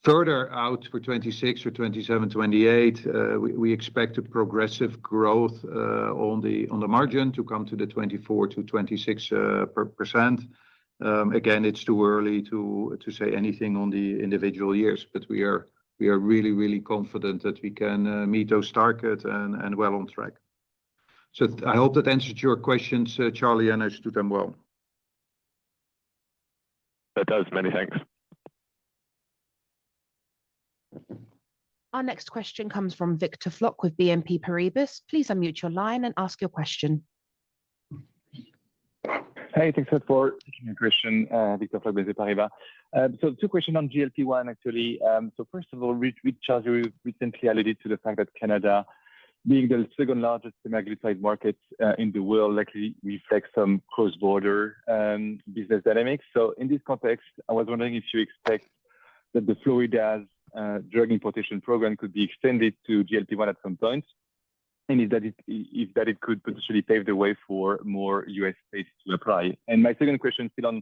Further out for 26 or 27, 28, we expect a progressive growth on the margin to come to the 24 to 26%. Again, it's too early to say anything on the individual years, but we are really, really confident that we can meet those targets and well on track. So I hope that answered your questions, Charlie, and I understood them well. That does. Many thanks. Our next question comes from Victor Floch with BNP Paribas. Please unmute your line and ask your question. Hey, thanks for taking a question, Victor Floch, BNP Paribas. So two questions on GLP-1 actually. So first of all, Richard, you recently alluded to the fact that Canada, being the second largest semaglutide market in the world, likely reflects some cross-border business dynamics. So in this context, I was wondering if you expect that the Florida's drug importation program could be extended to GLP-1 at some point, and if that it could potentially pave the way for more US states to apply. And my second question still on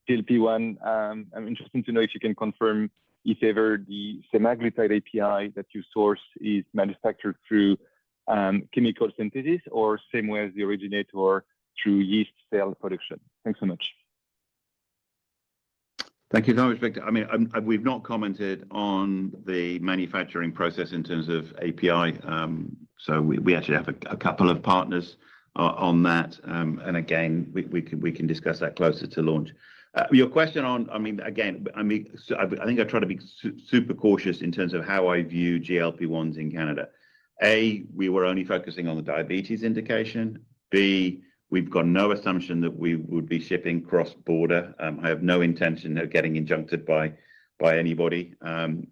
GLP-1, I'm interested to know if you can confirm if ever the semaglutide API that you source is manufactured through chemical synthesis or same way as the originator through yeast cell production. Thanks so much. Thank you so much, Victor. I mean, we've not commented on the manufacturing process in terms of API. So we actually have a couple of partners on that. And again, we can discuss that closer to launch. Your question on, I think I try to be super cautious in terms of how I view GLP-1s in Canada. A, we were only focusing on the diabetes indication. B, we've got no assumption that we would be shipping cross-border. I have no intention of getting injuncted by anybody.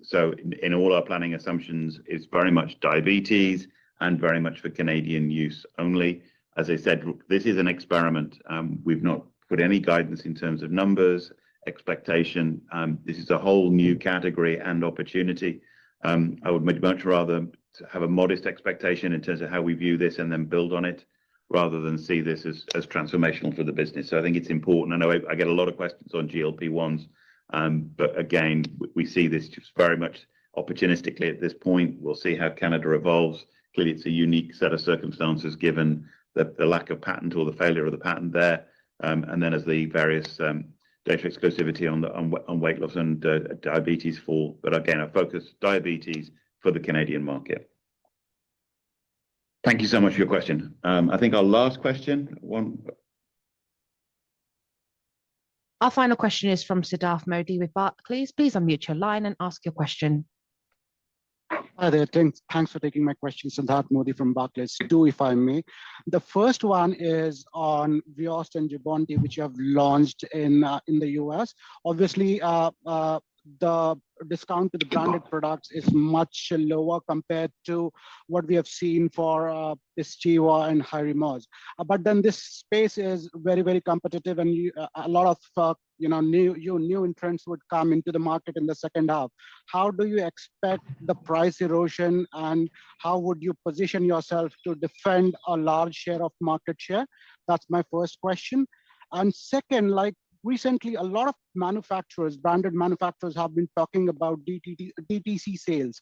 So in all our planning assumptions, it's very much diabetes and very much for Canadian use only. As I said, this is an experiment. We've not put any guidance in terms of numbers, expectation. This is a whole new category and opportunity. I would much rather have a modest expectation in terms of how we view this and then build on it, rather than see this as transformational for the business. So I think it's important. I know I get a lot of questions on GLP-1s, but again, we see this just very much opportunistically at this point. We'll see how Canada evolves. Clearly, it's a unique set of circumstances given the lack of patent or the failure of the patent there, and then as the various data exclusivity on weight loss and diabetes fall. But again, I focus diabetes for the Canadian market. Thank you so much for your question. I think our last question, Our final question is from Siddharth Modi with Barclays. Please unmute your line and ask your question. Hi there. Thanks for taking my question. Siddharth Modi from Barclays. Two, if I may. The first one is on Viost and Jubbonti, which you have launched in the US. Obviously, the discount to the branded products is much lower compared to what we have seen for Pyzchiva and Hyrimoz. But then this space is very, very competitive, and a lot of new entrants would come into the market in the second half. How do you expect the price erosion, and how would you position yourself to defend a large share of market share? That's my first question. And second, recently, a lot of branded manufacturers have been talking about DTC sales.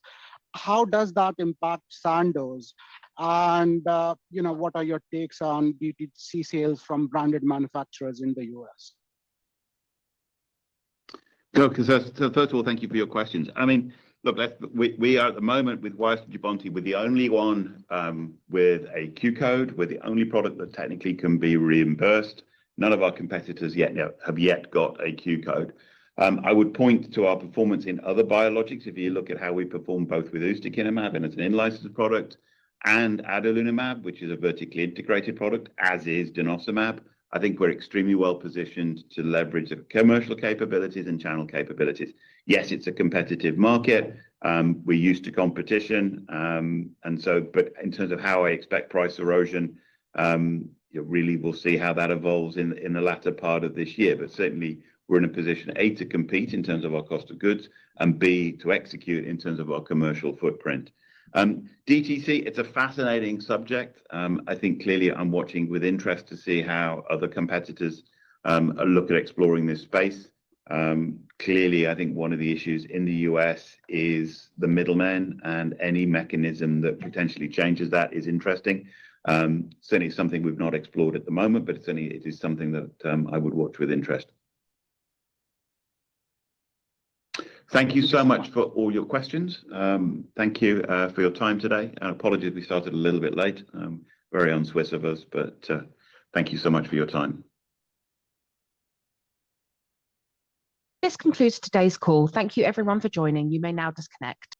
How does that impact Sandoz? And what are your takes on DTC sales from branded manufacturers in the US? So first of all, thank you for your questions. I mean, look, we are at the moment with Viost and Jubbonti, we're the only one with a Q code. We're the only product that technically can be reimbursed. None of our competitors have yet got a Q code. I would point to our performance in other biologics. If you look at how we perform both with ustekinumab, and it's an in-licensed product, and adalimumab, which is a vertically integrated product, as is denosumab, I think we're extremely well positioned to leverage the commercial capabilities and channel capabilities. Yes, it's a competitive market. We're used to competition. But in terms of how I expect price erosion, really we'll see how that evolves in the latter part of this year. But certainly we're in a position, A, to compete in terms of our cost of goods, and B, to execute in terms of our commercial footprint. DTC, it's a fascinating subject. I think clearly I'm watching with interest to see how other competitors look at exploring this space. Clearly, I think one of the issues in the US is the middleman, and any mechanism that potentially changes that is interesting. Certainly something we've not explored at the moment, but it is something that I would watch with interest. Thank you so much for all your questions. Thank you for your time today. And apologies, we started a little bit late. Very un-Swiss of us, but thank you so much for your time. This concludes today's call. Thank you everyone for joining. You may now disconnect.